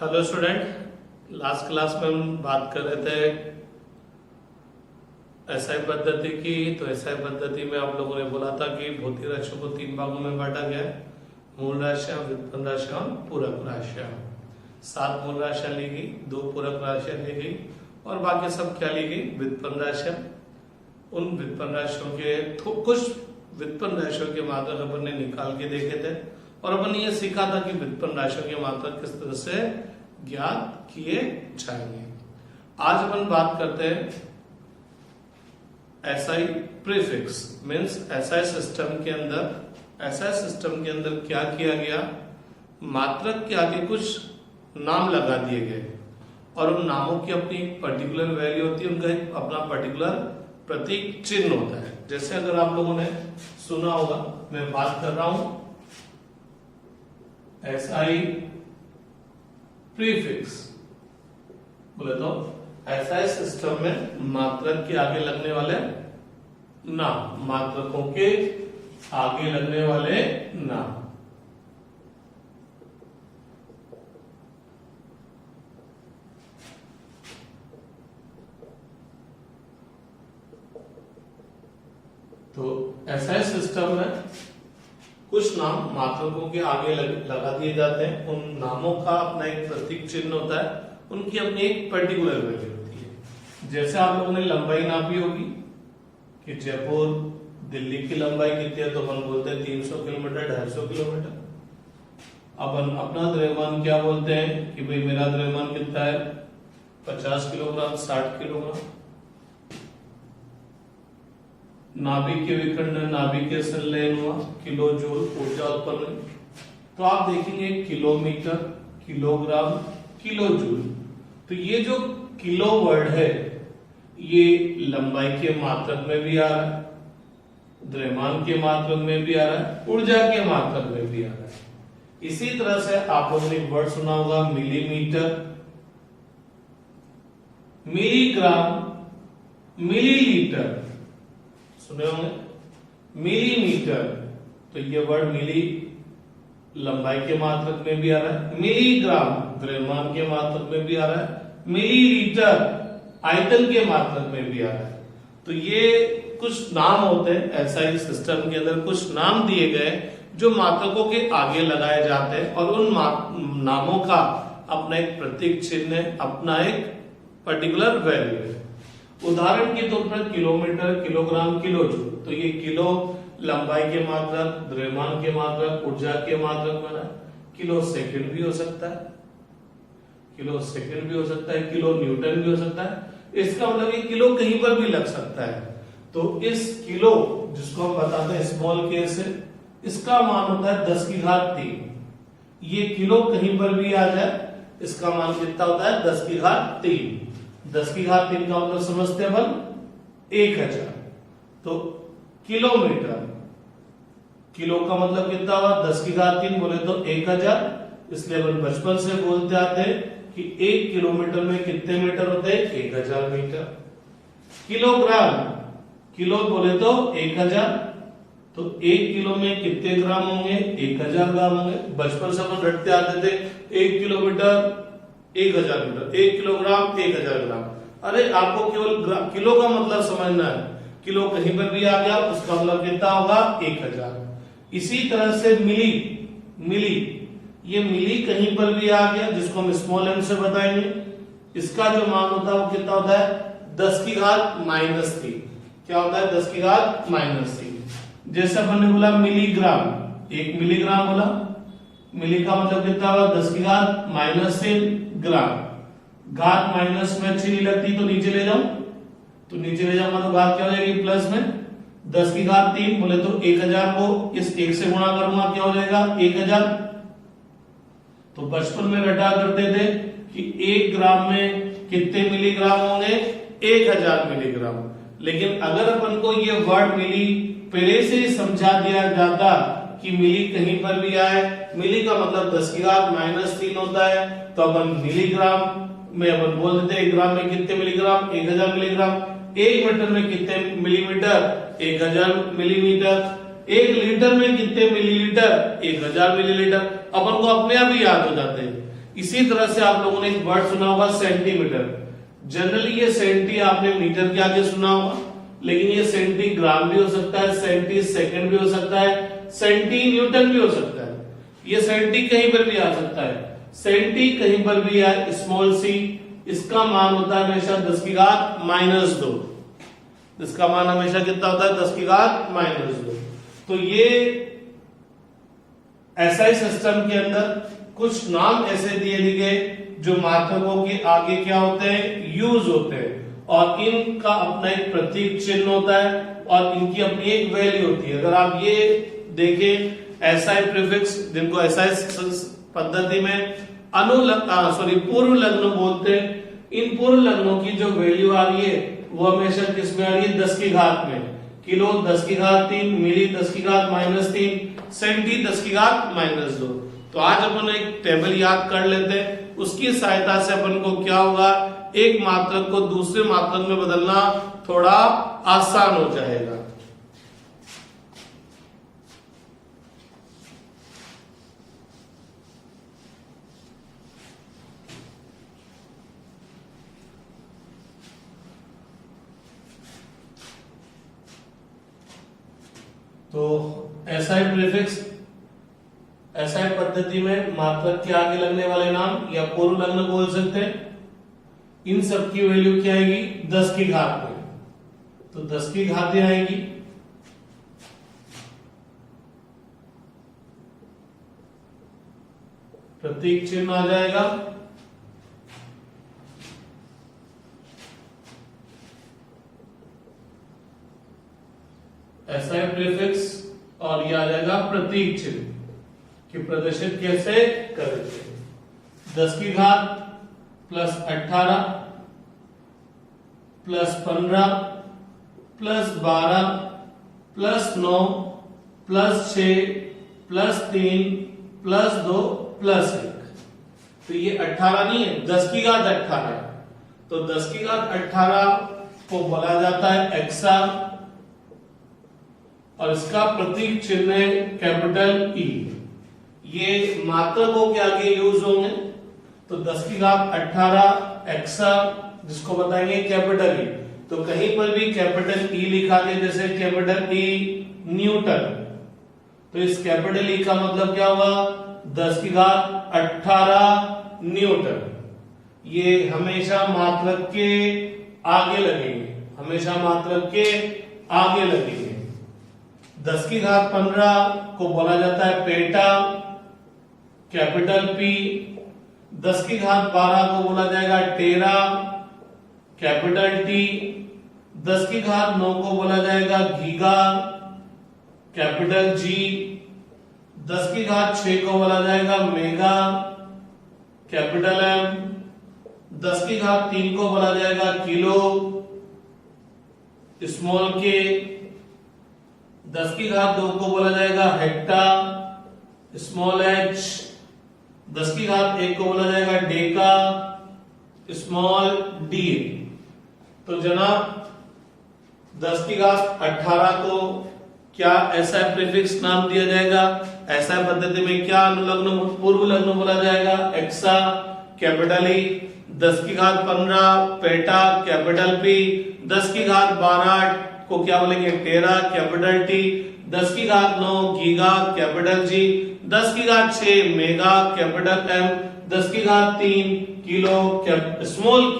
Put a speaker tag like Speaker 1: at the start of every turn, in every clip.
Speaker 1: Hello student, last class में हम बात कर रहे थे एसआई पद्धति की। तो एसआई पद्धति में आप लोगों ने बोला था कि भौतिक राशियों को 3 भागों में बांटा गया है, मूल राशियां, व्युत्पन्न राशियां और पूरक राशियां। 7 मूल राशियां ली गई, 2 पूरक राशियां ली गई और बाकी सब क्या ली गई, व्युत्पन्न राशियां। उन व्युत्पन्न राशियों के कुछ व्युत्पन्न राशियों के मात्रक अपन ने निकाल के देखे थे और अपन ने ये सीखा था कि व्युत्पन्न राशियों के मात्रक किस तरह से ज्ञात किए जाएंगे। आज अपन बात करते हैं SI prefix, means SI system के अंदर क्या किया गया, मात्रक के आगे कुछ नाम लगा दिए गए और उन नामों की अपनी पर्टिकुलर वैल्यू होती है, उनका एक अपना पर्टिकुलर प्रतीक चिन्ह होता है। जैसे अगर आप लोगों ने सुना होगा, मैं बात कर रहा हूं एसआई प्रीफिक्स, बोले तो एसआई सिस्टम में मात्रक के आगे लगने वाले नाम, मात्रकों के आगे लगने वाले नाम। तो एसआई सिस्टम में कुछ नाम मात्रकों के आगे लगा दिए जाते हैं। उन नामों का अपना एक प्रतीक चिन्ह होता है, उनकी अपनी एक पर्टिकुलर वैल्यू होती है। जैसे आप लोगों ने लंबाई नापी होगी कि जयपुर दिल्ली की लंबाई कितनी है, तो अपन बोलते हैं 300 किलोमीटर, 250 किलोमीटर। अपन अपना द्रव्यमान क्या बोलते हैं कि भाई मेरा द्रव्यमान कितना है, 50 किलोग्राम, 60 किलोग्राम। नाभिक के विखंडन, नाभिक के संलयन हुआ, किलो जूल ऊर्जा उत्पन्न हुई। तो आप देखेंगे किलोमीटर, किलोग्राम, किलो जूल। तो ये जो किलो वर्ड है ये लंबाई के मात्रक में भी आ रहा है, द्रव्यमान के मात्रक में भी आ रहा है, ऊर्जा के मात्रक में भी आ रहा है। इसी तरह से आप लोगों ने वर्ड सुना होगा मिलीमीटर, मिलीग्राम, मिलीलीटर, सुने होंगे मिलीमीटर। तो ये वर्ड मिली लंबाई के मात्रक में भी आ रहा है, मिलीग्राम द्रव्यमान के मात्रक में भी आ रहा है, मिलीलीटर आयतन के मात्रक में भी आ रहा है। तो ये कुछ नाम होते हैं एसआई सिस्टम के अंदर, कुछ नाम दिए गए जो मात्रकों के आगे लगाए जाते हैं और उन नामों का अपना एक प्रतीक चिन्ह है, अपना एक पर्टिकुलर वैल्यू है। उदाहरण के तौर पर किलोमीटर, किलोग्राम, किलो जूल। तो ये किलो लंबाई के मात्रक, द्रव्यमान के मात्रक, ऊर्जा के मात्रक बना। किलो सेकंड भी हो सकता है, किलो सेकंड भी हो सकता है, किलो न्यूटन भी हो सकता है। इसका मतलब ये किलो कहीं पर भी लग सकता है। तो इस किलो जिसको हम बताते हैं स्मॉल के से, इसका मान होता है 10 की घात 3। ये किलो कहीं पर भी आ जाए, इसका मान कितना होता है 10 की घात 3। 10 की घात 3 का मतलब समझते हैं अपन 1000। तो किलोमीटर, किलो का मतलब कितना हुआ 10 की घात 3 बोले तो 1000। इसलिए अपन बचपन से बोलते आते हैं कि 1 किलोमीटर में कितने मीटर होते हैं, 1000 मीटर। किलोग्राम, किलो बोले तो 1000, तो 1 किलो में कितने ग्राम होंगे, 1000 ग्राम होंगे। बचपन से अपन रटते आते थे 1 किलोमीटर 1000 मीटर, 1 किलोग्राम 1000 ग्राम। अरे आपको केवल किलो का मतलब समझना है, किलो कहीं पर भी आ गया उसका मतलब कितना होगा 1000। इसी तरह से मिली, मिली, ये मिली कहीं पर भी आ गया जिसको हम स्मॉल एम से बताएंगे, इसका जो मान होता है वो कितना होता है 10 की घात -3। क्या होता है 10 की घात -3। जैसे अपन ने बोला मिलीग्राम, 1 मिलीग्राम बोला, मिली का मतलब कितना होगा 10 की घात -3 ग्राम। घात माइनस में अच्छी नहीं लगती तो नीचे ले जाओ, तो नीचे ले जाऊंगा तो घात क्या हो जाएगी प्लस में। 10 की घात 3 बोले तो 1000 को इस 1 से गुणा करूंगा क्या हो जाएगा 1000। तो बचपन में रटा करते थे कि 1 ग्राम में कितने मिलीग्राम होंगे, 1000 मिलीग्राम। लेकिन अगर अपन को ये वर्ड मिली पहले से ही समझा दिया जाता कि मिली कहीं पर भी आए, मिली का मतलब 10 की घात -3 होता है, तो अपन मिलीग्राम में अपन बोल देते 1 ग्राम में कितने मिलीग्राम, 1000 मिलीग्राम। 1 मीटर में कितने मिलीमीटर, 1000 मिलीमीटर। 1 लीटर में कितने मिलीलीटर, 1000 मिलीलीटर। अपन को अपने आप ही याद हो जाते हैं इसी तरह से आप लोगों ने एक वर्ड सुना होगा सेंटीमीटर। जनरली ये सेंटी आपने मीटर के आगे सुना होगा, लेकिन ये सेंटीग्राम भी हो सकता है, सेंटी सेकंड भी हो सकता है, सेंटी न्यूटन भी हो सकता है। ये सेंटी कहीं पर भी आ सकता है, सेंटी कहीं पर भी है, स्मॉल सी, इसका मान होता है हमेशा 10 की घात -2। इसका मान हमेशा कितना होता है? 10 की घात -2। तो ये एसआई सिस्टम के अंदर कुछ नाम ऐसे दिए गए जो मात्रकों के आगे क्या होते हैं? यूज होते हैं, और इनका अपना एक प्रतीक चिन्ह होता है और इनकी अपनी एक वैल्यू होती है। अगर आप ये देखें एसआई प्रीफिक्स, जिनको एसआई पद्धति में पूर्व लग्न बोलते हैं, इन पूर्व लग्नों की जो वैल्यू आ रही है वो हमेशा किस में आ रही है? 10 की घात में। किलो 10 की घात 3, मिली 10 की घात -3, सेंटी 10 की घात -2। तो आज अपन एक टेबल याद कर लेते हैं, उसकी सहायता से अपन को क्या होगा, एक मात्रक को दूसरे मात्रक में बदलना थोड़ा आसान हो जाएगा। तो एसआई प्रीफिक्स, एसआई पद्धति में मात्रक के आगे लगने वाले नाम या पूर्व लग्न बोल सकते हैं। इन सब की वैल्यू क्या आएगी? 10 की घात में। तो 10 की घातें आएगी, प्रतीक चिन्ह आ जाएगा, एसआई प्रीफिक्स, और यह आ जाएगा प्रतीक चिन्ह कि प्रदर्शित कैसे करेंगे। 10 की घात +18 +15 +12 +9 +6 +3 +2 +1। तो ये 18 नहीं है, 10 की घात 18। तो 10 की घात 18 को बोला जाता है एक्सा, और इसका प्रतीक चिन्ह है कैपिटल ई। ये मात्रकों के आगे यूज होंगे। तो 10 की घात 18 एक्सा, जिसको बताएंगे कैपिटल ई। तो कहीं पर भी कैपिटल ई लिखा दे, जैसे कैपिटल ई न्यूटन, तो इस कैपिटल ई का मतलब क्या होगा? 10 की घात 18 न्यूटन। ये हमेशा मात्रक के आगे लगेंगे, हमेशा मात्रक के आगे लगेंगे। 10 की घात 15 को बोला जाता है पेटा, कैपिटल पी। 10 की घात 12 को बोला जाएगा टेरा, कैपिटल टी। 10 की घात 9 को बोला जाएगा गीगा, कैपिटल जी। 10 की घात 6 को बोला जाएगा मेगा, कैपिटल एम। 10 की घात 3 को बोला जाएगा किलो, स्मॉल के। 10 की घात 2 को बोला जाएगा हेक्टा, स्मॉल एच। 10 की घात 1 को बोला जाएगा डेका, स्मॉल डी। तो जनाब 10 की घात 18 को क्या ऐसा प्रीफिक्स नाम दिया जाएगा? ऐसा पद्धति में क्या अनुलग्न पूर्व लग्न बोला जाएगा? AXA, capital E. 10 की घात 15 पेटा, कैपिटल पी। 10 की घात 12 को क्या बोलेंगे? टेरा, कैपिटल टी। 10 की घात 9 गीगा, कैपिटल जी। 10 की घात 6 मेगा, कैपिटल एम। 10 की घात 3 किलो, स्मॉल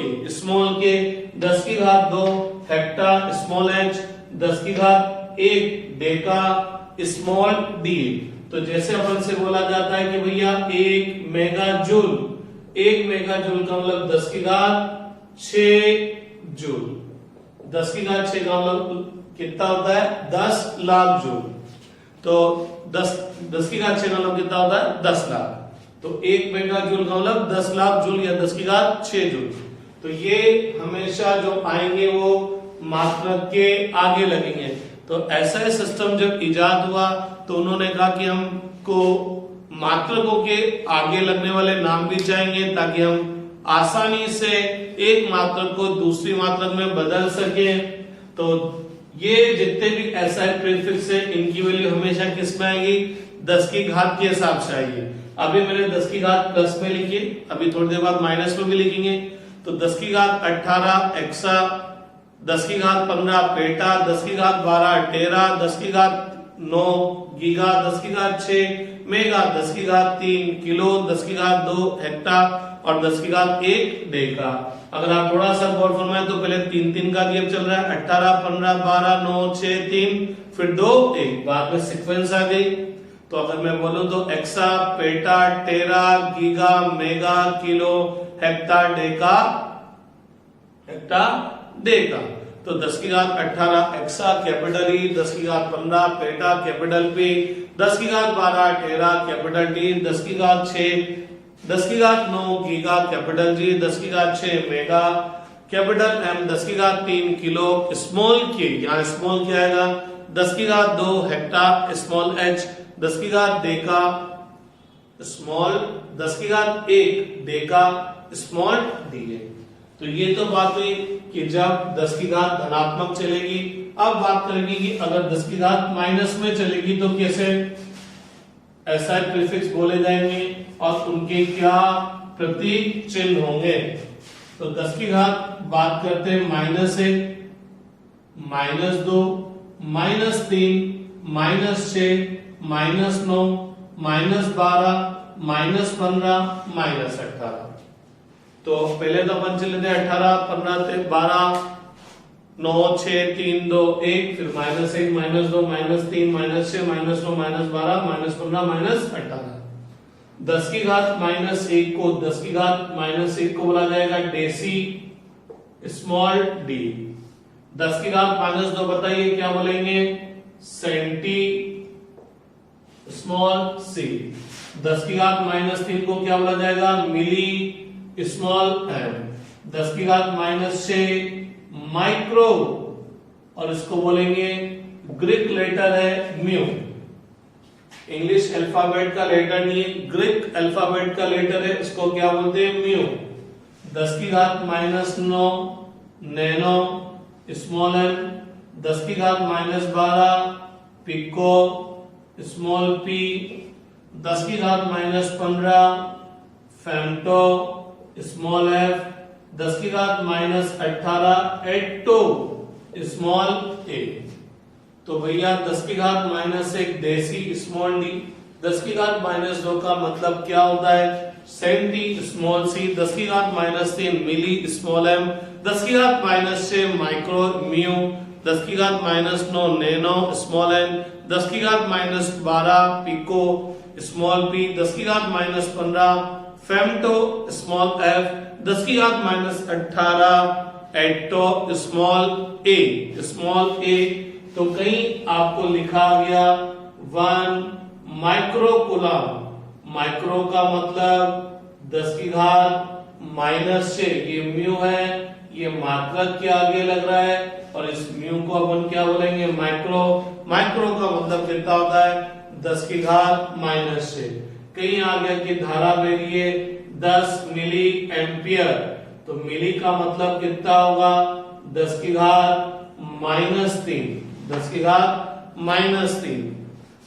Speaker 1: के। 10 की घात 2 हेक्टा, स्मॉल एच। 10 की घात 1 डेका, स्मॉल डी। तो जैसे अपन से बोला जाता है कि भैया 1 मेगा जूल, 1 मेगा जूल का मतलब 10 की घात 6 जूल। 10 की घात 6 का मतलब कितना होता है? 10 लाख जूल। तो 10 की घात 6 का मतलब कितना होता है? 10 लाख। तो 1 मेगा जूल का मतलब 10 लाख जूल या 10 की घात 6 जूल। तो ये हमेशा जो आएंगे वो मात्रक के आगे लगेंगे। तो ऐसा सिस्टम जब इजाद हुआ तो उन्होंने कहा कि हमको मात्रकों के आगे लगने वाले नाम भी चाहिए ताकि हम आसानी से एक मात्रक को दूसरी मात्रक में बदल सके। तो ये जितने भी एसआई प्रीफिक्स है इनकी वैल्यू हमेशा किस में आएगी? 10 की घात के हिसाब से आएगी। अभी मैंने 10 की घात प्लस में लिखी, अभी थोड़ी देर बाद माइनस में भी लिखेंगे। तो 10 की घात 18 एक्सा, 10 की घात 15 पेटा, 10 की घात 12 टेरा, 10 की घात 9 गीगा, 10 की घात 6 मेगा, 10 की घात 3 किलो, 10 की घात 2 हेक्टा और 10 की घात 1 डेका। अगर आप थोड़ा सा गौर फरमाएं तो पहले 3 का गेप चल रहा है, 18 15 12 9 6 3 फिर 2 1, बाद में सीक्वेंस आ गई। तो अगर मैं बोलूं तो exa peta tera giga mega kilo hecto deca तो 10 की घात 18 एक्सा कैपिटल ई, 10 की घात 15 पेटा कैपिटल पी, 10 की घात 12 टेरा कैपिटल टी, 10 की घात 6 10 की घात 9 गीगा कैपिटल जी, 10 की घात 6 मेगा कैपिटल एम, 10 की घात 3 किलो स्मॉल के, यहाँ स्मॉल क्या आएगा, 10 की घात 2 हेक्टा स्मॉल एच, 10 की घात डेका स्मॉल, 10 की घात 1 डेका स्मॉल डी है। तो ये तो बात हुई कि जब 10 की घात धनात्मक चलेगी। अब बात करेंगे कि अगर 10 की घात माइनस में चलेगी तो कैसे ऐसा प्रीफिक्स बोले जाएंगे और उनके क्या प्रतीक चिन्ह होंगे। तो 10 की घात बात करते हैं -1 -2 -3 -6 -9 -12 -15 -18। तो पहले तो अपन चले थे 18 15 से 12 9 6 3 2 1 फिर -1 -2 -3 -6 -9 -12 -15 -18। 10 की घात -1 को 10 की घात -1 को बोला जाएगा डेसी स्मॉल डी। 10 की घात -2 बताइए क्या बोलेंगे, सेंटी स्मॉल सी। 10 की घात -3 को क्या बोला जाएगा, मिली स्मॉल एम। 10 की घात -6 माइक्रो और इसको बोलेंगे ग्रीक लेटर है म्यू, इंग्लिश अल्फाबेट का लेटर नहीं है, ग्रीक अल्फाबेट का लेटर है, इसको क्या बोलते हैं म्यू। 10 की घात -9 नैनो स्मॉल एम। 10 की घात -12 पिको स्मॉल पी। 10 की घात -15 फेम्टो स्मॉल एफ। 10 की घात -18 एटो स्मॉल ए। तो भैया 10 की घात -1 देसी स्मॉल डी। 10 की घात -2 का मतलब क्या होता है, सेंटी स्मॉल सी। 10 की घात -3 मिली स्मॉल एम। 10 की घात -6 माइक्रो म्यू। 10 की घात -9 नैनो स्मॉल एन। 10 की घात -12 पिको स्मॉल पी। 10 की घात -15 फेम्टो स्मॉल एफ। 10 की घात -18 एटो स्मॉल ए। तो कहीं आपको लिखा गया 1 माइक्रोकुलम। माइक्रो का मतलब 10 की घात -6, ये म्यू है, ये मात्रक के आगे लग रहा है और इस म्यू को अपन क्या बोलेंगे, माइक्रो। माइक्रो का मतलब कितना होता है, 10 की घात -6। कहीं आ गया कि धारा मेरी है 10 मिली एम्पियर, तो मिली का मतलब कितना होगा, 10 की घात -3। 10 की घात -3।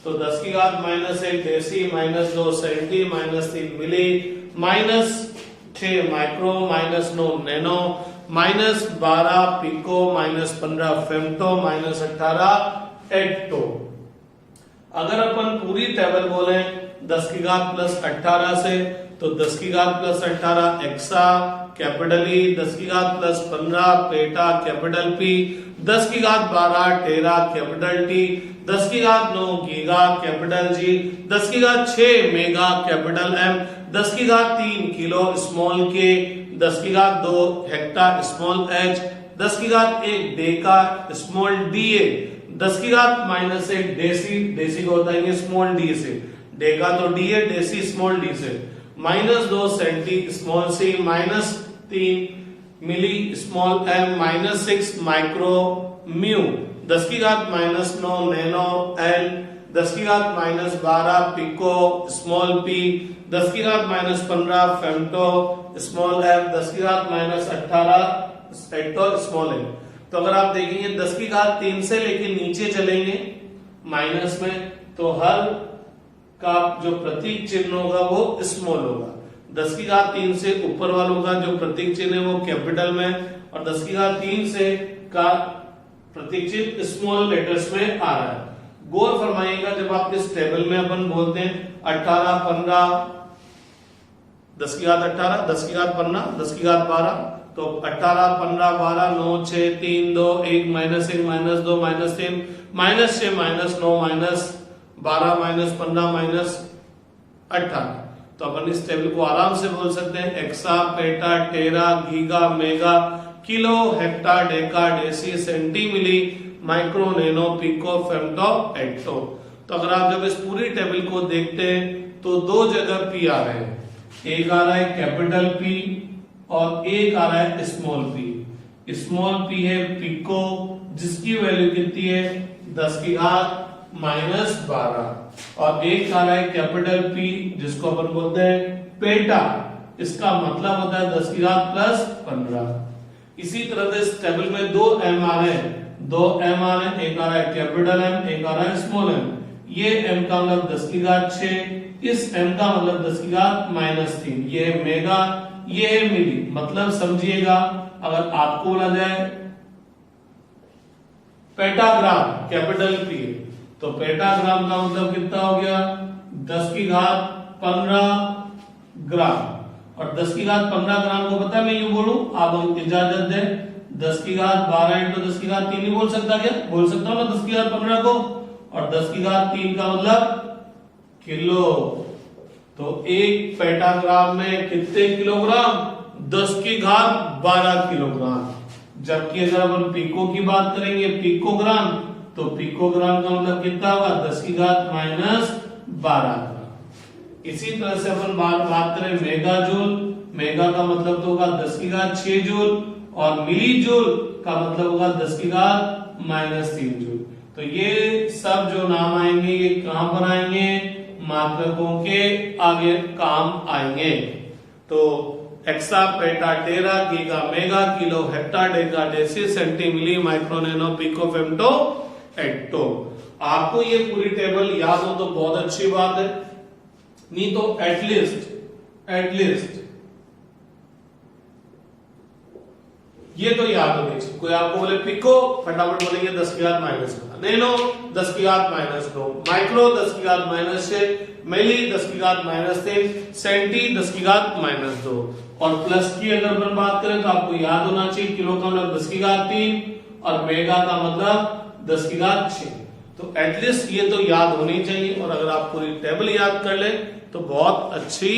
Speaker 1: तो 10 की घात -1 देसी, -2 सेंटी, -3 मिली, -6 माइक्रो, -9 नैनो, -12 पिको, -15 फेम्टो, -18 एटो। अगर अपन पूरी टेबल बोले 10 की घात +18 से, तो 10 की घात +18 एक्सा कैपिटल ई, 10 की घात +15 पेटा कैपिटल पी, 10 की घात 12 टेरा कैपिटल टी, 10 की घात 9 गीगा कैपिटल जी, 10 की घात 6 मेगा कैपिटल एम, 10 की घात 3 किलो स्मॉल के, 10 की घात 2 हेक्टा स्मॉल एच, 10 की घात 1 डेका स्मॉल डी ए, 10 की घात -1 देसी, देसी को बताएंगे स्मॉल डी से, डेका तो डी है, देसी स्मॉल डी से, -2 सेंटी स्मॉल सी, -3 मिली स्मॉल एम, -6 माइक्रो म्यू, 10 की घात -9 नैनो एन, 10 की घात -12 पिको स्मॉल पी, 10 की घात -15 फेम्टो स्मॉल एफ, 10 की घात -18 एटो स्मॉल एन। तो अगर आप देखेंगे 10 की घात 3 से लेके नीचे चलेंगे माइनस में, तो हर का जो प्रतीक चिन्ह होगा वो स्मॉल होगा। 10 की घात 3 से ऊपर वालों का जो प्रतीक चिन्ह है वो कैपिटल में, और 10 की घात 3 से का प्रतीक चिन्ह स्मॉल लेटर्स में आ रहा है। गौर फरमाइएगा, जब आप इस टेबल में अपन बोलते हैं 18, 15, 10 की घात 18, 10 की घात 15, 10 की घात 12, तो 18, 15, 12, 9, 6, 3, 2, 1, -1, -2, -3, -6, -9, -12, -15, -18। तो अपन इस टेबल को आराम से बोल सकते हैं exa, peta, tera, giga, mega, kilo, hecto, deca, deci, centi, milli, micro, nano, pico, femto, hecto. तो अगर आप जब इस पूरी टेबल को देखते हैं तो दो जगह पी आ रहे हैं, एक आ रहा है कैपिटल पी और एक आ रहा है स्मॉल पी। स्मॉल पी है पिको, जिसकी वैल्यू कितनी है 10 की घात -12, और एक आ रहा है कैपिटल पी जिसको अपन बोलते हैं पेटा, इसका मतलब होता है 10 की घात +15। इसी तरह से इस टेबल में दो एम आ रहे हैं, एक आ रहा है कैपिटल एम, एक आ रहा है स्मॉल एम। ये एम का मतलब 10 की घात 6, इस एम का मतलब 10 की घात -3। ये है मेगा, ये है मिली। मतलब समझिएगा, अगर आपको बोला जाए पेटाग्राम कैपिटल पी, तो पेटाग्राम का मतलब कितना हो गया 10 की घात 15 ग्राम। और 10 की घात 15 ग्राम को पता है मैं यूं बोलूं, आप इजाजत दें 10 की घात 12 इंटू 10 की घात 3 नहीं बोल सकता क्या? बोल सकता हूं ना 10 की घात 15 को, और 10 की घात 3 का मतलब किलो। तो एक पेटाग्राम में कितने किलोग्राम? 10 की घात 12 किलोग्राम। जबकि अगर अपन पिको की बात करेंगे पिकोग्राम, तो पिकोग्राम का मतलब कितना होगा 10 की घात -12 ग्राम। इसी तरह से अपन बात करें मेगा जूल, मेगा का मतलब तो होगा 10 की घात 6 जूल, और मिली जूल का मतलब होगा 10 की घात -3 जूल। तो ये सब जो नाम आएंगे ये कहां पर आएंगे? मात्रकों के आगे काम आएंगे। तो exa, peta, tera, giga, mega, kilo, hecto, deca, deci, centi, milli, micro, nano, pico, femto, hecto. आपको ये पूरी टेबल याद हो तो बहुत अच्छी बात है, नहीं तो एटलीस्ट ये तो याद होनी चाहिए। कोई आपको बोले पिको, फटाफट बोलेंगे 10 की घात -12, नैनो 10 की घात -2, माइक्रो 10 की घात -6, मिली 10 की घात -3, सेंटी 10 की घात -2। और प्लस की अगर अपन बात करें तो आपको याद होना चाहिए किलो का मतलब 10 की घात 3 और मेगा का मतलब 10 की घात 6। तो एटलीस्ट ये तो याद होनी चाहिए, और अगर आप पूरी टेबल याद कर ले तो बहुत अच्छी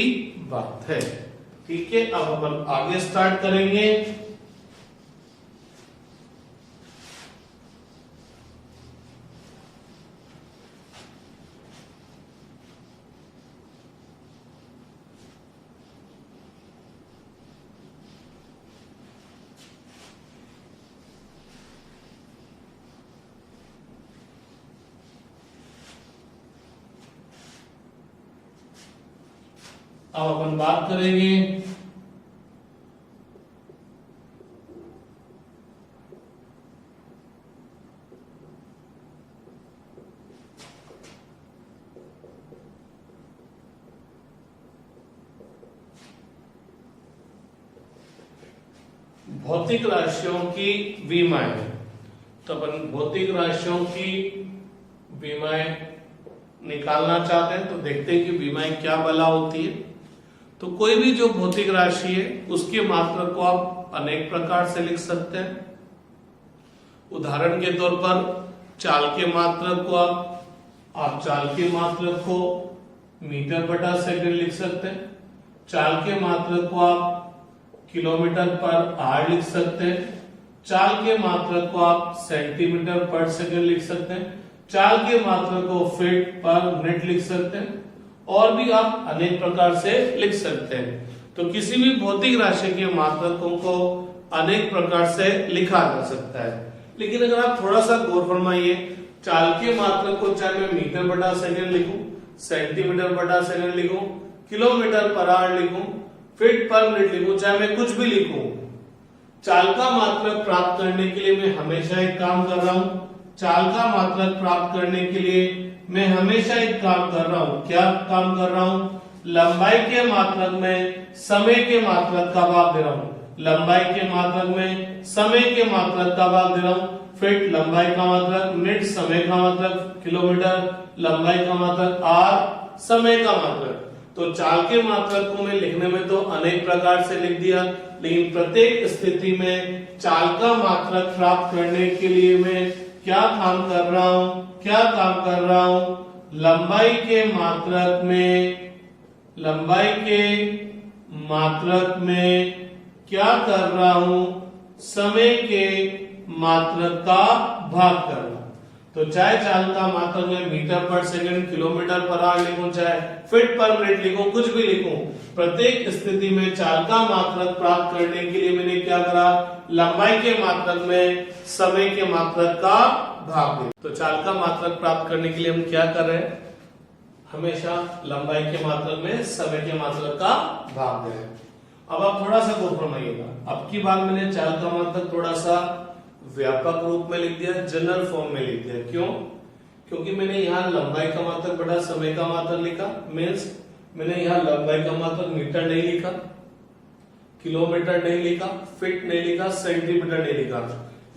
Speaker 1: बात है। ठीक है, अब अपन आगे स्टार्ट करेंगे। अब अपन बात करेंगे भौतिक राशियों की विमाएं। तो अपन भौतिक राशियों की विमाएं निकालना चाहते हैं, तो देखते हैं कि विमाएं क्या बला होती है। तो कोई भी जो भौतिक राशि है उसके मात्रक को आप अनेक प्रकार से लिख सकते हैं। उदाहरण के तौर पर चाल के मात्रक को आप चाल के मात्रक को मीटर बटा सेकंड लिख सकते हैं। चाल के मात्रक को आप किलोमीटर पर आवर लिख सकते हैं। चाल के मात्रक को आप सेंटीमीटर पर सेकंड लिख सकते हैं। चाल के मात्रक को फीट पर मिनट लिख सकते हैं, और भी आप अनेक प्रकार से लिख सकते हैं। तो किसी भी भौतिक राशि के मात्रकों को अनेक प्रकार से लिखा जा सकता है। लेकिन अगर आप थोड़ा सा गौर फरमाइए, चाल के मात्रक को चाहे मैं मीटर बटा सेकंड लिखूं, सेंटीमीटर बटा सेकंड लिखूं, किलोमीटर पर आवर लिखूं, फीट पर मिनट लिखूं, चाहे मैं कुछ भी लिखूं, चाल का मात्रक प्राप्त करने के लिए मैं हमेशा एक काम कर रहा हूं। चाल का मात्रक प्राप्त करने के लिए मैं हमेशा एक काम कर रहा हूं। क्या काम कर रहा हूं? लंबाई के मात्रक में समय के मात्रक का भाग दे रहा हूं। लंबाई के मात्रक में समय के मात्रक का भाग दे रहा हूं। फीट लंबाई का मात्रक, मिनट समय का मात्रक, किलोमीटर लंबाई का मात्रक, आर समय का मात्रक। तो चाल के मात्रक को मैं लिखने में तो अनेक प्रकार से लिख दिया, लेकिन प्रत्येक स्थिति में चाल का मात्रक प्राप्त करने के लिए मैं क्या काम कर रहा हूं? लंबाई के मात्रक में क्या कर रहा हूं? समय के मात्रक का भाग करना। तो चाहे चाल का मात्रक में मीटर पर सेकंड, किलोमीटर पर आवर लिखूं, चाहे फीट पर मिनट लिखूं, कुछ भी लिखूं, प्रत्येक स्थिति में चाल का मात्रक प्राप्त करने के लिए मैंने क्या करा? लंबाई के मात्रक में समय के मात्रक का भाग दिया। तो चाल का मात्रक प्राप्त करने के लिए हम क्या कर रहे हैं? हमेशा लंबाई के मात्रक में समय के मात्रक का भाग दे रहे हैं। अब आप थोड़ा सा गौर फरमाइएगा। अब की बार मैंने चाल का मात्रक थोड़ा सा व्यापक रूप में लिख दिया, जनरल फॉर्म में लिख दिया। क्यों? क्योंकि मैंने यहाँ लंबाई का मात्रक बटा समय का मात्रक लिखा। मीन्स मैंने यहाँ लंबाई का मात्रक मीटर नहीं लिखा, किलोमीटर नहीं लिखा, फीट नहीं लिखा, सेंटीमीटर नहीं लिखा।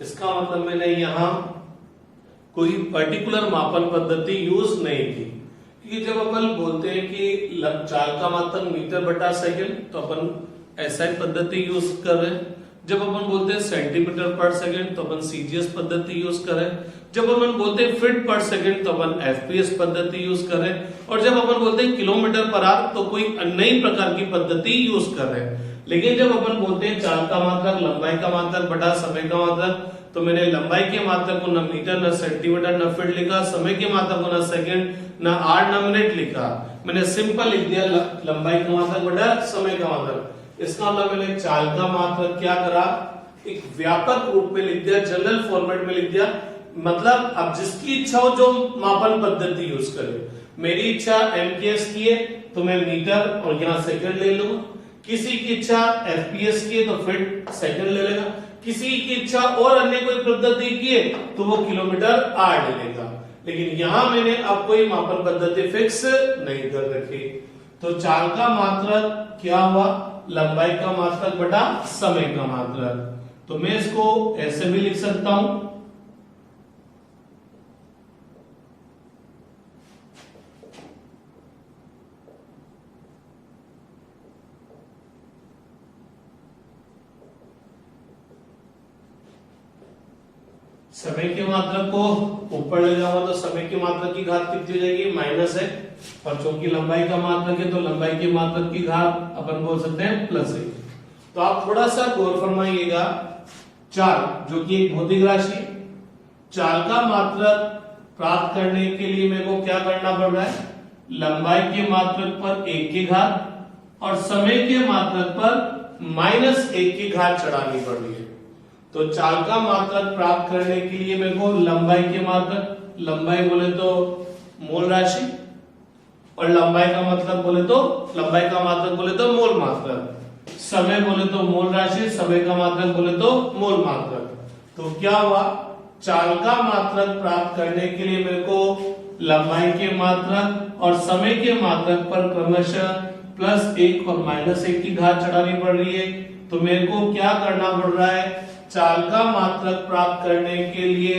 Speaker 1: इसका मतलब मैंने यहाँ कोई पर्टिकुलर मापन पद्धति यूज नहीं की। क्योंकि जब अपन बोलते हैं कि चाल का मात्रक मीटर बटा सेकंड, तो अपन एसआई पद्धति यूज कर रहे हैं। जब अपन बोलते हैं सेंटीमीटर पर सेकंड, तो अपन सीजीएस पद्धति यूज करें। जब अपन बोलते हैं फीट पर सेकंड, तो अपन एफपीएस पद्धति यूज करें। और जब अपन बोलते हैं किलोमीटर पर आवर, तो कोई नई प्रकार की पद्धति यूज कर रहे हैं। लेकिन जब अपन बोलते हैं चाल का मात्रक लंबाई का मात्रक बटा समय का मात्रक, तो मैंने लंबाई के मात्रक को न मीटर, न सेंटीमीटर, न फीट लिखा, समय के मात्रक को न सेकंड, न आवर, न मिनट लिखा। मैंने सिंपल लिख दिया लंबाई का मात्रक बटा समय का मात्रक। इसका मतलब मैंने चाल का मात्रक क्या करा? एक व्यापक रूप में लिख दिया, जनरल फॉर्मेट में लिख दिया। मतलब अब जिसकी इच्छा हो जो मापन पद्धति यूज करे। मेरी इच्छा एमकेएस की है तो मैं मीटर और यहाँ सेकंड ले लूंगा। किसी की इच्छा एफपीएस की है तो फीट सेकंड ले लेगा। किसी की इच्छा और अन्य कोई पद्धति की है तो वो किलोमीटर आवर ले लेगा। लेकिन यहाँ मैंने अब कोई मापन पद्धति फिक्स नहीं कर रखी। तो चाल का मात्रक क्या हुआ? लंबाई का मात्रक बटा समय का मात्रक। तो मैं इसको ऐसे भी लिख सकता हूं, समय के मात्रक को ऊपर ले जाऊंगा तो समय की मात्रक की घात कितनी हो जाएगी? माइनस है। और चूंकि लंबाई का मात्रक है तो लंबाई की मात्रक की घात अपन बोल सकते हैं प्लस है। तो आप थोड़ा सा गौर फरमाइएगा। चाल जो कि एक भौतिक राशि, चाल का मात्रक प्राप्त करने के लिए मेरे को क्या करना पड़ रहा है? लंबाई के मात्रक पर 1 की घात और समय के मात्रक पर -1 की घात चढ़ानी पड़ रही है। तो चाल का मात्रक प्राप्त करने के लिए मेरे को लंबाई के मात्रक, लंबाई बोले तो मूल राशि, और लंबाई का मात्रक बोले तो मूल मात्रक, समय बोले तो मूल राशि, समय का मात्रक बोले तो मूल मात्रक। तो क्या हुआ? चाल का मात्रक प्राप्त करने के लिए मेरे को लंबाई के मात्रक और समय के मात्रक पर क्रमशः +1 और -1 की घात चढ़ानी पड़ रही है। तो मेरे को क्या करना पड़ रहा है? चाल का मात्रक प्राप्त करने के लिए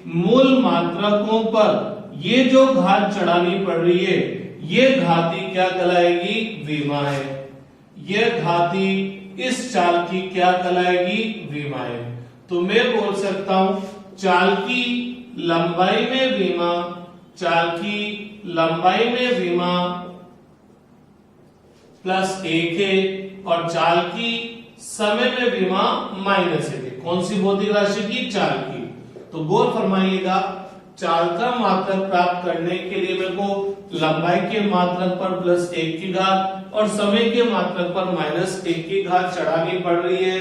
Speaker 1: मूल मात्रकों पर ये जो घात चढ़ानी पड़ रही है, ये घाती क्या कहलाएगी? विमा है। ये घाती इस चाल की क्या कहलाएगी? विमा है। तो मैं बोल सकता हूं चाल की लंबाई में विमा, चाल की लंबाई में विमा +1 है और चाल की समय में विमा -1 है। कौन सी भौतिक राशि की? चाल की। तो गौर फरमाइएगा, चाल का मात्रक प्राप्त करने के लिए मेरे को लंबाई के मात्रक पर +1 की घात और समय के मात्रक पर -1 की घात चढ़ानी पड़ रही है।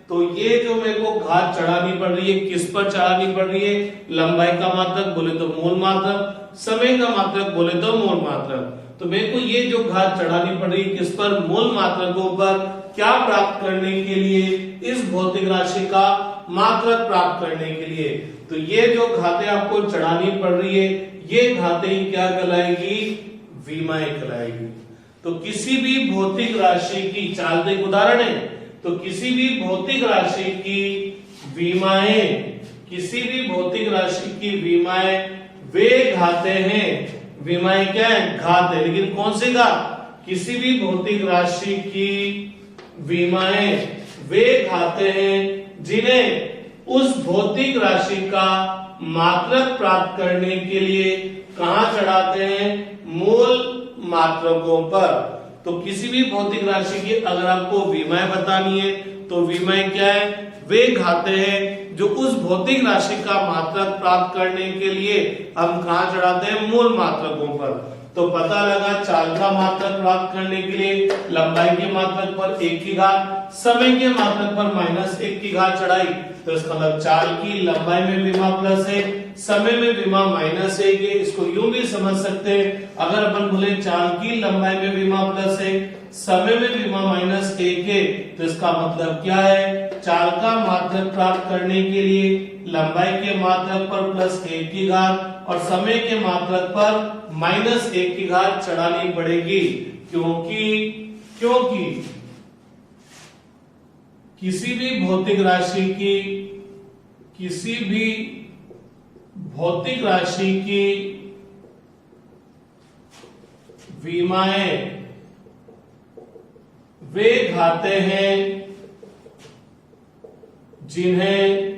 Speaker 1: तो ये जो मेरे को घात चढ़ानी पड़ रही है, किस पर चढ़ानी पड़ रही है? लंबाई का मात्रक बोले तो मूल मात्रक, समय का मात्रक बोले तो मूल मात्रक। तो मेरे को ये जो घात चढ़ानी पड़ रही है किस पर? मूल मात्रकों पर। क्या प्राप्त करने के लिए? इस भौतिक राशि का मात्रक प्राप्त करने के लिए। तो ये जो घातें आपको चढ़ानी पड़ रही है, ये घातें क्या कहलाएगी? विमाएं कहलाएगी। तो किसी भी भौतिक राशि की, चाल एक उदाहरण है, तो किसी भी भौतिक राशि की विमाएं, किसी भी भौतिक राशि की विमाएं वे घातें हैं। विमाएं क्या है? घात है। लेकिन कौन सी घात? किसी भी भौतिक राशि की विमाएं वे घातें हैं जिन्हें उस भौतिक राशि का मात्रक प्राप्त करने के लिए कहां चढ़ाते हैं? मूल मात्रकों पर। तो किसी भी भौतिक राशि की अगर आपको विमाएं बतानी है तो विमाएं क्या है? वे घातें हैं जो उस भौतिक राशि का मात्रक प्राप्त करने के लिए हम कहां चढ़ाते हैं? मूल मात्रकों पर। तो पता लगा चाल का मात्रक प्राप्त करने के लिए लंबाई के मात्रक पर 1 की घात, समय के मात्रक पर -1 की घात चढ़ाई। तो इसका मतलब चाल की लंबाई में विमा +1, समय में विमा -1 है। इसको यूं भी समझ सकते हैं, अगर अपन बोले चाल की लंबाई में विमा +1, समय में विमा -1 है, तो इसका मतलब क्या है? चाल का मात्रक प्राप्त करने के लिए लंबाई के मात्रक पर +1 की घात और समय के मात्रक पर -1 की घात चढ़ानी पड़ेगी। क्योंकि किसी भी भौतिक राशि की विमाएं वे घातें हैं जिन्हें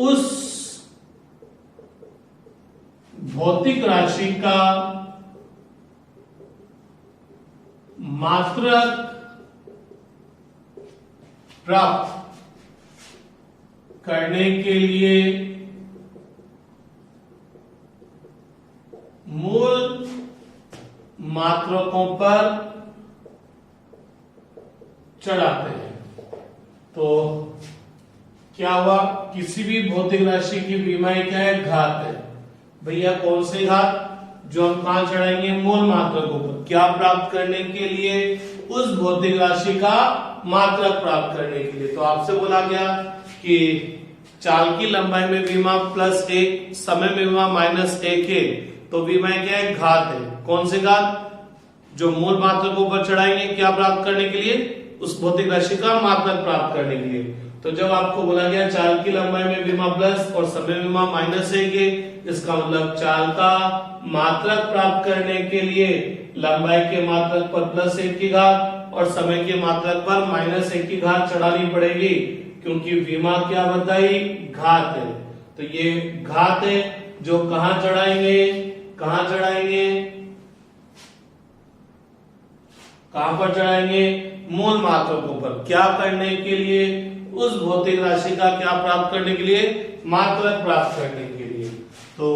Speaker 1: उस भौतिक राशि का मात्रक प्राप्त करने के लिए मूल मात्रकों पर चढ़ाते हैं। तो क्या हुआ? किसी भी भौतिक राशि की विमाएं क्या है? घात है। भैया कौन से घात? जो हम कहां चढ़ाएंगे? मूल मात्रकों पर। क्या प्राप्त करने के लिए? उस भौतिक राशि का मात्रक प्राप्त करने के लिए। तो आपसे बोला गया कि चाल की लंबाई में विमा +1, समय में विमा -1 है, तो विमाएं क्या है? घात है। कौन से घात? जो मूल मात्रकों पर चढ़ाएंगे क्या प्राप्त करने के लिए? उस भौतिक राशि का मात्रक प्राप्त करने के लिए। तो जब आपको बोला गया चाल की लंबाई में विमा प्लस और समय में विमा -1 है, इसका मतलब चाल का मात्रक प्राप्त करने के लिए लंबाई के मात्रक पर +1 की घात और समय के मात्रक पर -1 की घात चढ़ानी पड़ेगी, क्योंकि विमा क्या बताई? घात है। तो ये घात है जो कहां चढ़ाएंगे? कहां चढ़ाएंगे? कहां पर चढ़ाएंगे? मूल मात्रकों पर। क्या करने के लिए? उस भौतिक राशि का क्या प्राप्त करने के लिए? मात्रक प्राप्त करने के लिए। तो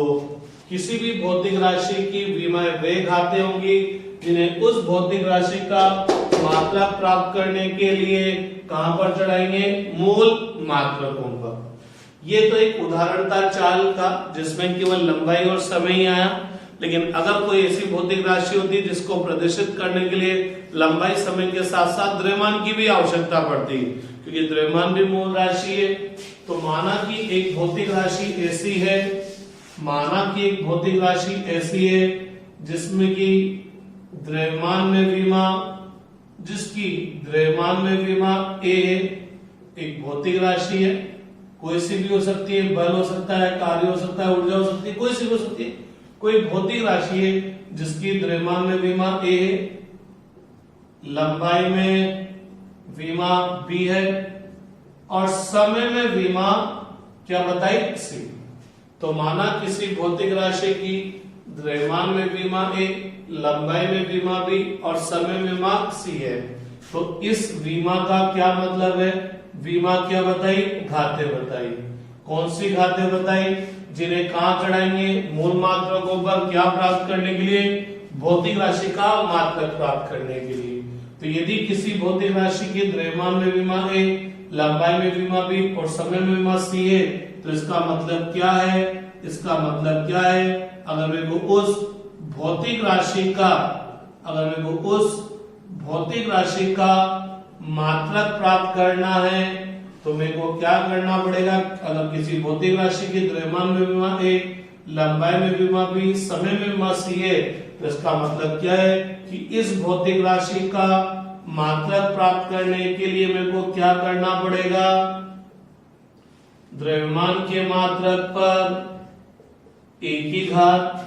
Speaker 1: किसी भी भौतिक राशि की विमाएं वे घातें होंगी जिन्हें उस भौतिक राशि का मात्रक प्राप्त करने के लिए कहां पर चढ़ाएंगे? मूल मात्रकों पर। ये तो एक उदाहरण था चाल का, जिसमें केवल लंबाई और समय ही आया। लेकिन अगर कोई ऐसी भौतिक राशि होती जिसको प्रदर्शित करने के लिए लंबाई समय के साथ साथ द्रव्यमान की भी आवश्यकता पड़ती, क्योंकि द्रव्यमान भी मूल राशि है। तो माना कि एक भौतिक राशि ऐसी है, माना कि एक भौतिक राशि ऐसी है जिसमें कि द्रव्यमान में विमा, जिसकी द्रव्यमान में विमा a है, एक भौतिक राशि है, कोई सी भी हो सकती है, बल हो सकता है, कार्य हो सकता है, ऊर्जा हो सकती है, कोई सी भी हो सकती है। कोई भौतिक राशि है जिसकी द्रव्यमान में विमा a है, लंबाई में विमा b है और समय में विमा क्या बताई? c। तो माना किसी भौतिक राशि की द्रव्यमान में विमा a, लंबाई में विमा b और समय में विमा c है। तो इस विमा का क्या मतलब है? विमा क्या बताई? घातें बताई। कौन सी घातें बताई? जिन्हें कहां चढ़ाएंगे? मूल मात्रकों पर। क्या प्राप्त करने के लिए? भौतिक राशि का मात्रक प्राप्त करने के लिए। तो यदि किसी भौतिक राशि की द्रव्यमान में विमा a, लंबाई में विमा b और समय में विमा c है, तो इसका मतलब क्या है? इसका मतलब क्या है? अगर मेरे को उस भौतिक राशि का मात्रक प्राप्त करना है तो मेरे को क्या करना पड़ेगा? अगर किसी भौतिक राशि की द्रव्यमान में विमा ए, लंबाई में विमा बी, समय में विमा सी है, तो इसका मतलब क्या है कि इस भौतिक राशि का मात्रक प्राप्त करने के लिए मेरे को क्या करना पड़ेगा? द्रव्यमान के मात्रक पर ए की घात,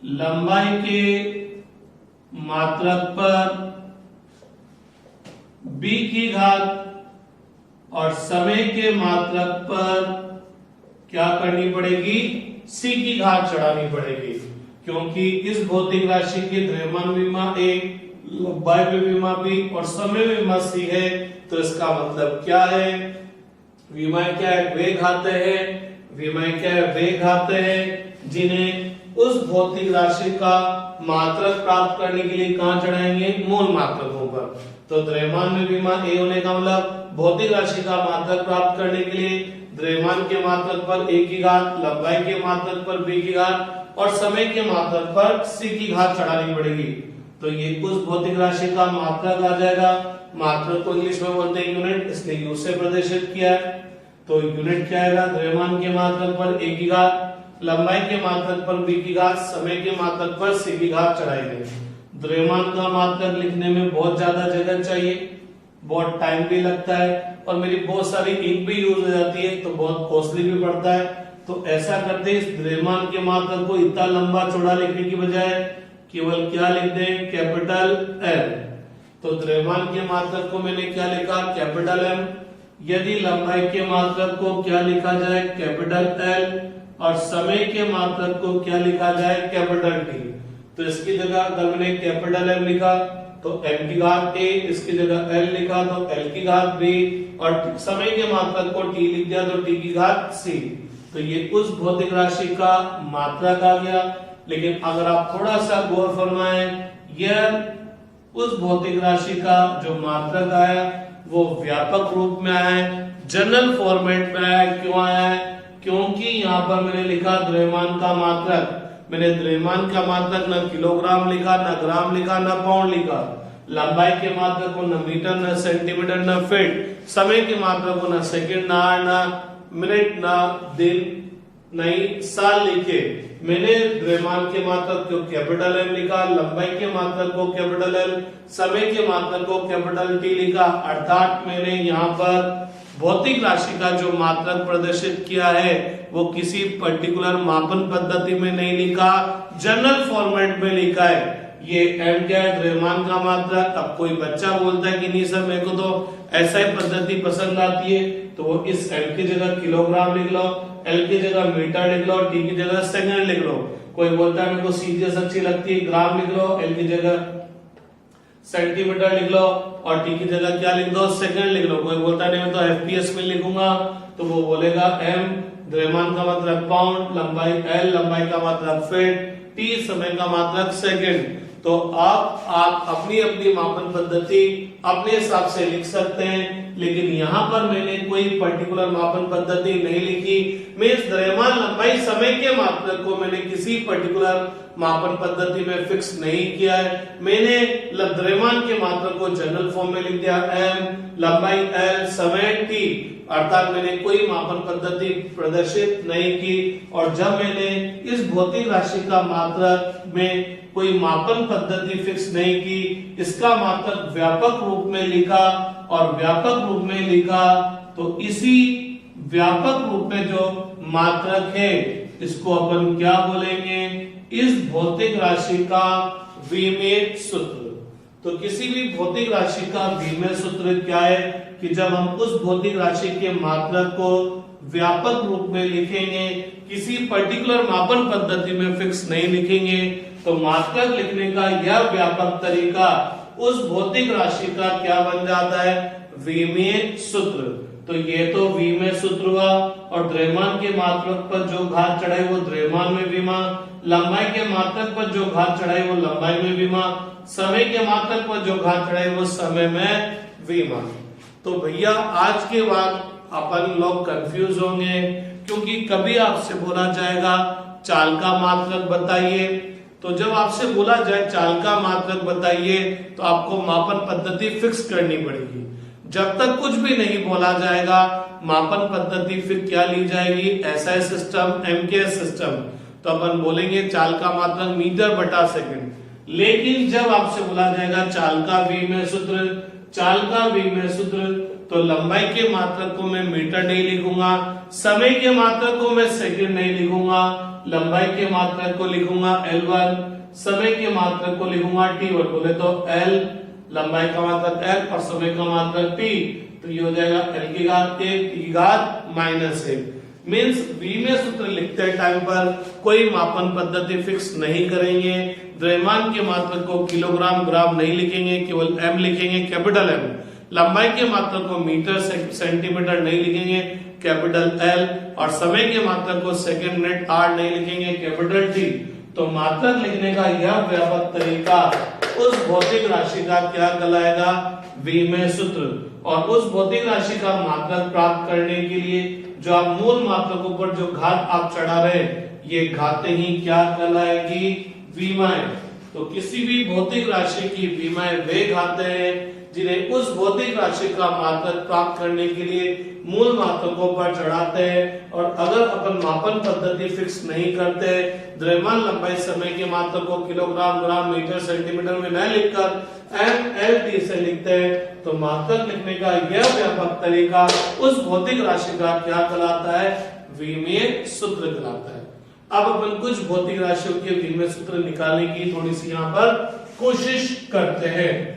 Speaker 1: लंबाई के मात्रक पर बी की घात और समय के मात्रक पर क्या करनी पड़ेगी? सी की घात चढ़ानी पड़ेगी, क्योंकि इस भौतिक राशि की द्रव्यमान विमा ए, लंबाई में विमा बी और समय में विमा सी है, तो इसका मतलब क्या है? विमाएं क्या है? वे घातें हैं। विमाएं क्या है? वे घातें हैं जिन्हें उस भौतिक राशि का मात्रक प्राप्त करने के लिए कहां चढ़ाएंगे? मूल मात्रकों पर। तो द्रव्यमान में विमा ए होने का मतलब भौतिक राशि का मात्रक प्राप्त करने के लिए द्रव्यमान के मात्रक पर ए की घात, लंबाई के मात्रक पर बी की घात और समय के मात्रक पर सी की घात चढ़ानी पड़ेगी। तो ये उस भौतिक राशि का मात्रक आ जाएगा। मात्रक को इंग्लिश में बोलते हैं यूनिट, इसलिए यू से प्रदर्शित किया है। तो यूनिट क्या आएगा? द्रव्यमान के मात्रक पर ए की घात, लंबाई के मात्रक पर बी की घात, समय के मात्रक पर सी की घात चढ़ाएंगे। द्रव्यमान का मात्रक लिखने में बहुत ज्यादा जगह चाहिए, बहुत टाइम भी लगता है और मेरी बहुत सारी इंक भी यूज हो जाती है, तो बहुत कॉस्टली भी पड़ता है। तो ऐसा करते इस द्रव्यमान के मात्रक को इतना लंबा चौड़ा लिखने की बजाय केवल क्या लिख दें? Capital L. तो द्रव्यमान के मात्रक को मैंने क्या लिखा? Capital M. यदि लंबाई के मात्रक को क्या लिखा जाए? Capital L. और समय के मात्रक को क्या लिखा जाए? Capital T. तो इसकी जगह अगर मैंने कैपिटल एम लिखा तो एम की घात ए, इसकी जगह एल लिखा तो एल की घात बी और समय के मात्रक को टी लिख दिया तो टी की घात सी। तो ये उस भौतिक राशि का मात्रक आ गया। लेकिन अगर आप थोड़ा सा गौर फरमाएं, यह उस भौतिक राशि का जो मात्रक आया वो व्यापक रूप में आया है, जनरल फॉर्मेट में आया है। क्यों आया है? क्योंकि यहाँ पर मैंने लिखा द्रव्यमान का मात्रक। मैंने द्रव्यमान का मात्रक न किलोग्राम लिखा, न ग्राम लिखा, न पाउंड लिखा। लंबाई के मात्रक को न मीटर, न सेंटीमीटर, न फीट। समय के मात्रक को न सेकंड, न आवर, न मिनट, न दिन, नहीं साल लिखे। मैंने द्रव्यमान के मात्रक को कैपिटल एम लिखा, लंबाई के मात्रक को कैपिटल एल, समय के मात्रक को कैपिटल टी लिखा। अर्थात मैंने यहाँ पर भौतिक राशि का जो मात्रक प्रदर्शित किया है वो किसी पर्टिकुलर मापन पद्धति में नहीं लिखा, जनरल फॉर्मेट में लिखा है। ये एम क्या है? द्रव्यमान का मात्रक। अब कोई बच्चा बोलता है कि नहीं सर मेरे को तो ऐसा ही पद्धति पसंद आती है, तो वो इस एम की जगह किलोग्राम लिख लो, एल की जगह मीटर लिख लो, टी की जगह सेकंड लिख लो। कोई बोलता है मेरे को सीजीएस अच्छी लगती है, ग्राम लिख लो, एल की जगह सेंटीमीटर लिख लो और टी की जगह क्या लिख दो? सेकंड लिख लो। कोई बोलता है नहीं मैं तो एफपीएस में लिखूंगा, तो वो बोलेगा एम द्रव्यमान का मात्रक पाउंड, लंबाई एल, लंबाई का मात्रक फीट, टी समय का मात्रक सेकंड। तो आप अपनी अपनी मापन पद्धति अपने हिसाब से लिख सकते हैं, लेकिन यहाँ पर मैंने कोई पर्टिकुलर मापन पद्धति नहीं लिखी। मैं इस द्रव्यमान, लंबाई, समय के मात्रक को मैंने किसी पर्टिकुलर मापन पद्धति में फिक्स नहीं किया है। मैंने द्रव्यमान के मात्रक को जनरल फॉर्म में लिख दिया एम, लंबाई एल, समय टी। अर्थात मैंने कोई मापन पद्धति प्रदर्शित नहीं की। और जब मैंने इस भौतिक राशि का मात्रक में कोई मापन पद्धति फिक्स नहीं की, इसका मात्रक व्यापक रूप में लिखा और व्यापक रूप में लिखा, तो इसी व्यापक रूप में जो मात्रक है इसको अपन क्या बोलेंगे? इस भौतिक राशि का विमेय सूत्र। तो किसी भी भौतिक राशि का विमेय सूत्र क्या है कि जब हम उस भौतिक राशि के मात्रक को व्यापक रूप में लिखेंगे, किसी पर्टिकुलर मापन पद्धति में फिक्स नहीं लिखेंगे, तो मात्रक लिखने का यह व्यापक तरीका उस भौतिक राशि का क्या बन जाता है? विमेय सूत्र। तो ये तो विमेय सूत्र हुआ। और द्रव्यमान के मात्रक पर जो घात चढ़ाई वो द्रव्यमान में विमा, लंबाई के मात्रक पर जो घात चढ़ाई वो लंबाई में विमा, समय के मात्रक पर जो घात चढ़ाई वो समय में विमा। तो भैया आज के बाद अपन लोग कंफ्यूज होंगे, क्योंकि कभी आपसे बोला जाएगा चाल का मात्रक बताइए, तो जब आपसे बोला जाए चाल का मात्रक बताइए तो आपको मापन पद्धति फिक्स करनी पड़ेगी। जब तक कुछ भी नहीं बोला जाएगा मापन पद्धति फिर क्या ली जाएगी, एसआई सिस्टम, एमकेएस सिस्टम। तो अपन बोलेंगे चाल का मात्रक मीटर बटा सेकंड। लेकिन जब आपसे बोला जाएगा चाल का विनिमय सूत्र, चाल का विनिमय सूत्र, तो लंबाई के मात्रक को मैं मीटर नहीं लिखूंगा, समय के मात्रक को मैं सेकंड नहीं लिखूंगा, लंबाई के मात्रक को लिखूंगा L1, समय के मात्रक को लिखूंगा T1। बोले तो L, लंबाई का मात्रक L और समय का मात्रक T, तो ये हो जाएगा L की घात 1, T की घात -1। मीन्स विनिमय सूत्र लिखते टाइम पर कोई मापन पद्धति फिक्स नहीं करेंगे। द्रव्यमान के मात्रक को किलोग्राम ग्राम नहीं लिखेंगे, केवल M लिखेंगे, कैपिटल M। लंबाई के मात्रक को मीटर सेंटीमीटर नहीं लिखेंगे, कैपिटल L। और समय के मात्रक को सेकंड मिनट आवर नहीं लिखेंगे, कैपिटल T। तो मात्रक लिखने का यह व्यापक तरीका उस भौतिक राशि का क्या कहलाएगा, विनिमय सूत्र। और उस भौतिक राशि का मात्रक प्राप्त करने के लिए जो आप मूल मात्रकों पर जो घात आप चढ़ा रहे ये घातें ही क्या कहलाएगी, विनिमय। तो किसी भी भौतिक राशि की विनिमय वे घातें हैं जिन्हें उस भौतिक राशि का मात्रक प्राप्त करने के लिए मूल मात्रकों पर चढ़ाते हैं। और अगर अपन मापन पद्धति फिक्स नहीं करते, द्रव्यमान, लंबाई, समय के मात्रक को किलोग्राम ग्राम मीटर सेंटीमीटर में न लिखकर MLT से लिखते हैं, तो मात्रक लिखने का यह व्यापक तरीका उस भौतिक राशि का क्या कहलाता है, विनिमय सूत्र कहलाता है। अब अपन कुछ भौतिक राशियों के विनिमय सूत्र निकालने की थोड़ी सी यहाँ पर कोशिश करते हैं।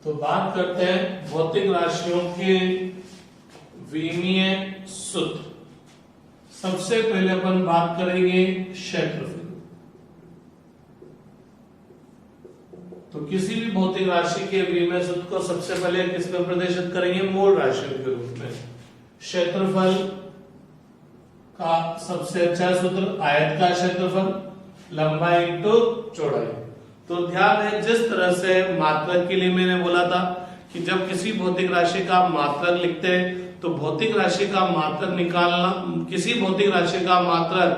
Speaker 1: तो बात करते हैं भौतिक राशियों के विनिमय सूत्र। सबसे पहले अपन बात करेंगे क्षेत्रफल। तो किसी भी भौतिक राशि के विनिमय सूत्र को सबसे पहले किस में प्रदर्शित करेंगे, मूल राशियों के रूप में। क्षेत्रफल का सबसे अच्छा सूत्र आयत का क्षेत्रफल, लंबाई इंटू चौड़ाई। तो ध्यान है, जिस तरह से मात्रक के लिए मैंने बोला था कि जब किसी भौतिक राशि का मात्रक लिखते हैं तो भौतिक राशि का मात्रक निकालना, किसी भौतिक राशि का मात्रक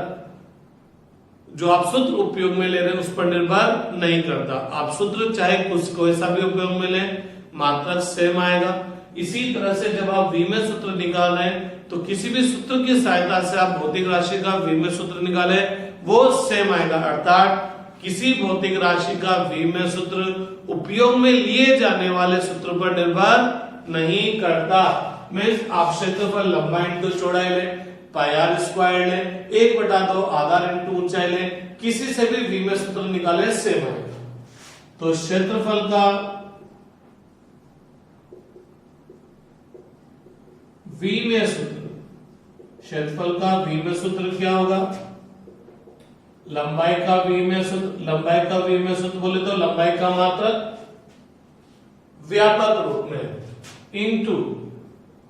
Speaker 1: जो आप सूत्र उपयोग में ले रहे हैं उस पर निर्भर नहीं करता। आप सूत्र चाहे कुछ कोई सा भी उपयोग में लें, मात्रक सेम आएगा। इसी तरह से जब आप विनिमय सूत्र निकाल रहे हैं तो किसी भी सूत्र की सहायता से आप भौतिक राशि का विनिमय सूत्र निकाले वो सेम आएगा। अर्थात किसी भौतिक राशि का विनिमय सूत्र उपयोग में लिए जाने वाले सूत्र पर निर्भर नहीं करता। मीन्स आप क्षेत्रफल, लंबाई इंटू चौड़ाई ले, पाई आर स्क्वायर ले, 1/2 आधार इंटू ऊंचाई ले, किसी से भी विनिमय सूत्र निकाले सेम आएगा। तो क्षेत्रफल का विनिमय सूत्र, क्षेत्रफल का विनिमय सूत्र क्या होगा, लंबाई का विनिमय सूत्र। लंबाई का विनिमय सूत्र बोले तो लंबाई का मात्रक व्यापक रूप में इंटू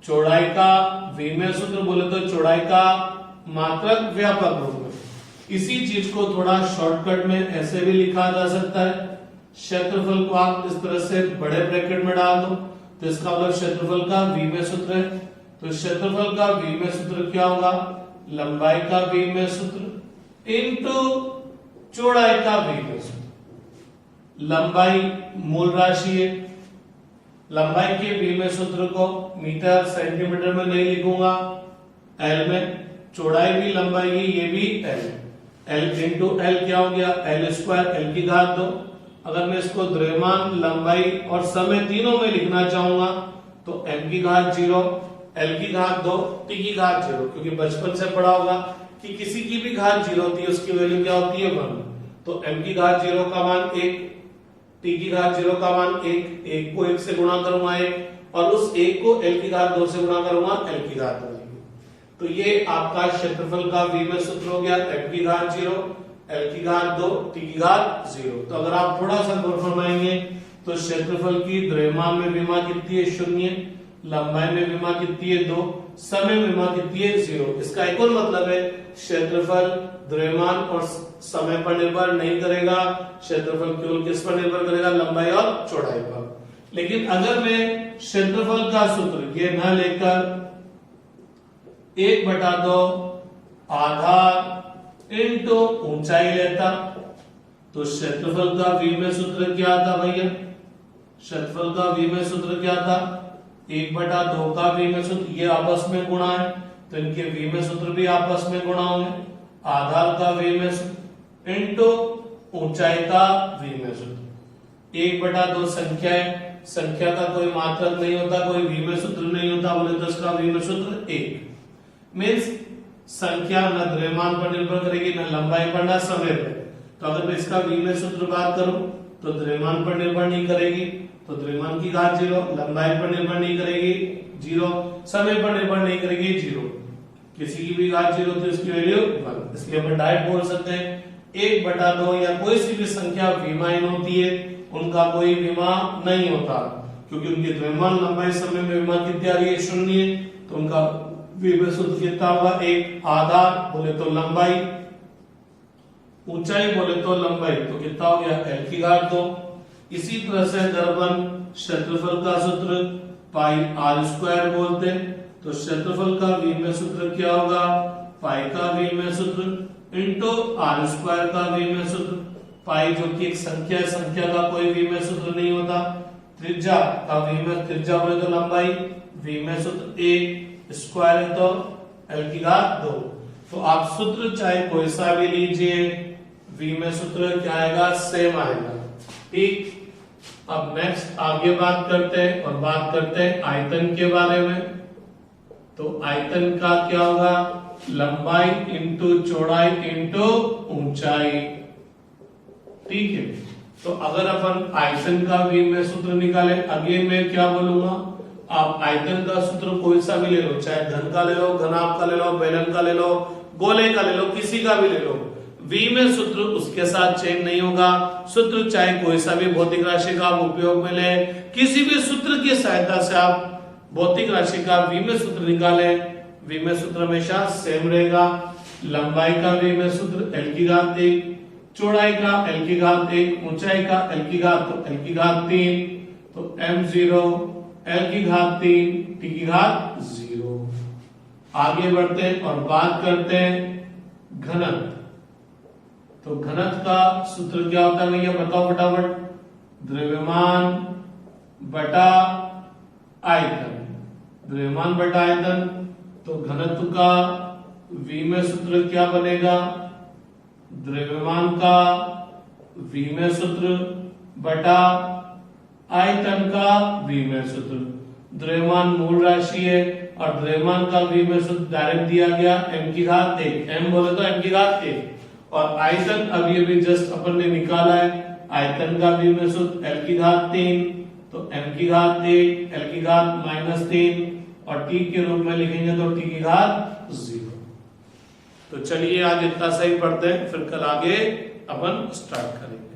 Speaker 1: चौड़ाई का विनिमय सूत्र बोले तो चौड़ाई का मात्रक व्यापक रूप में। इसी चीज को थोड़ा शॉर्टकट में ऐसे भी लिखा जा सकता है, क्षेत्रफल को आप इस तरह से बड़े ब्रैकेट में डाल दो तो इसका मतलब क्षेत्रफल का विनिमय सूत्र है। तो क्षेत्रफल का विनिमय सूत्र क्या होगा, लंबाई का विनिमय सूत्र इनटू चौड़ाई का विनिमय सूत्र। लंबाई मूल राशि है, लंबाई के विनिमय सूत्र को मीटर सेंटीमीटर में नहीं लिखूंगा, एल में। चौड़ाई भी लंबाई है, ये भी एल। एल इंटू एल क्या हो गया, एल स्क्वायर, एल की घात 2। अगर मैं इसको द्रव्यमान, लंबाई और समय तीनों में लिखना चाहूंगा तो एम की घात 0, एल की घात 2, टी की घात 0। क्योंकि बचपन से पढ़ा होगा कि किसी की भी घात 0 होती है उसकी वैल्यू क्या होती है 1। तो m की घात 0 का मान 1, t की घात 0 का मान 1, 1 को 1 से गुणा करूंगा 1 और उस 1 को l की घात 2 से गुणा करूंगा l की घात 2। तो ये आपका क्षेत्रफल का विनिमय सूत्र हो गया, m की घात 0, l की घात 2, t की घात 0। तो अगर आप थोड़ा सा गौर फरमाएंगे तो क्षेत्रफल की द्रव्यमान में विमा कितनी है 0, लंबाई में विमा कितनी है 2, समय में विमा कितनी है 0। इसका एक और मतलब है क्षेत्रफल द्रव्यमान और समय पर निर्भर नहीं करेगा, क्षेत्रफल केवल किस पर निर्भर करेगा, लंबाई और चौड़ाई पर। लेकिन अगर मैं क्षेत्रफल का सूत्र ये न लेकर 1/2 आधार इंटू ऊंचाई लेता तो क्षेत्रफल का v में सूत्र क्या था भैया, क्षेत्रफल का v में सूत्र क्या था 1/2 का v में सूत्र, ये आपस में गुणा है तो इनके v में सूत्र भी आपस में गुणा होंगे, आधार का v में सूत्र इंटू ऊंचाई का v में सूत्र। 1/2 संख्या है, संख्या का कोई मात्रक नहीं होता, कोई v में सूत्र नहीं होता, बोले तो इसका v में सूत्र 1 मीन्स संख्या न द्रव्यमान पर निर्भर करेगी, न लंबाई पर, न समय पर। तो अगर मैं इसका v में सूत्र बात करूं तो द्रव्यमान पर निर्भर नहीं करेगी तो द्रव्यमान की घात 0, लंबाई पर निर्भर नहीं करेगी 0, समय पर निर्भर नहीं करेगी 0, किसी की भी घात 0 तो इसकी वैल्यू 1। इसलिए अपन डायरेक्ट बोल सकते हैं 1/2 या कोई सी भी संख्या विमाहीन होती है, उनका कोई विमा नहीं होता क्योंकि उनकी द्रव्यमान लंबाई समय में विमा कितनी आ रही है 0, तो उनका v में सूत्र कितना होगा 1, आधार बोले तो लंबाई, ऊंचाई बोले तो लंबाई, तो कितना हो गया l की घात 2। इसी तरह से दर्पण क्षेत्रफल का सूत्र पाई r स्क्वायर बोलते हैं, तो क्षेत्रफल का v में सूत्र क्या होगा पाई का v में सूत्र इंटू r स्क्वायर का v में सूत्र। पाई जो कि एक संख्या है, संख्या का कोई v में सूत्र नहीं होता, त्रिज्या का v में, त्रिज्या बोले तो लंबाई, v में सूत्र 1, स्क्वायर है तो l की घात 2। तो आप सूत्र चाहे कोई सा भी लीजिए, v में सूत्र क्या आएगा सेम आएगा, ठीक। अब नेक्स्ट आगे बात करते हैं और बात करते हैं आयतन के बारे में। तो आयतन का क्या होगा लंबाई इंटू चौड़ाई इंटू ऊंचाई, ठीक है। तो अगर अपन आयतन का v में सूत्र निकाले, अगेन मैं क्या बोलूंगा, आप आयतन का सूत्र कोई सा भी ले लो, चाहे घन का ले लो, घनाभ का ले लो, बेलन का ले लो, गोले का ले लो, किसी का भी ले लो, v में सूत्र उसके साथ चेंज नहीं होगा। सूत्र चाहे कोई सा भी भौतिक राशि का आप उपयोग में ले, किसी भी सूत्र की सहायता से आप भौतिक राशि का v में सूत्र निकाले, v में सूत्र हमेशा सेम रहेगा। लंबाई का v में सूत्र l की घात 1, चौड़ाई का l की घात 1, ऊंचाई का l की घात तो l की घात 3, तो m0 l की घात 3 t की घात 0। आगे बढ़ते हैं और बात करते हैं घनत्व। तो घनत्व का सूत्र क्या होता है भैया बताओ फटाफट, द्रव्यमान बटा आयतन, द्रव्यमान बटा आयतन। तो घनत्व का v में सूत्र क्या बनेगा, द्रव्यमान का v में सूत्र बटा आयतन का v में सूत्र। द्रव्यमान मूल राशि है और द्रव्यमान का v में सूत्र डायरेक्ट दिया गया m की घात 1, m बोले तो m की घात 1, और आयतन अभी जस्ट अपन ने निकाला है, आयतन का v में सूत्र l की घात 3, तो m की घात 1, l की घात -3 और t के रूप में लिखेंगे तो t की घात 0। तो चलिए आज इतना सही पढ़ते हैं, फिर कल आगे अपन स्टार्ट करेंगे।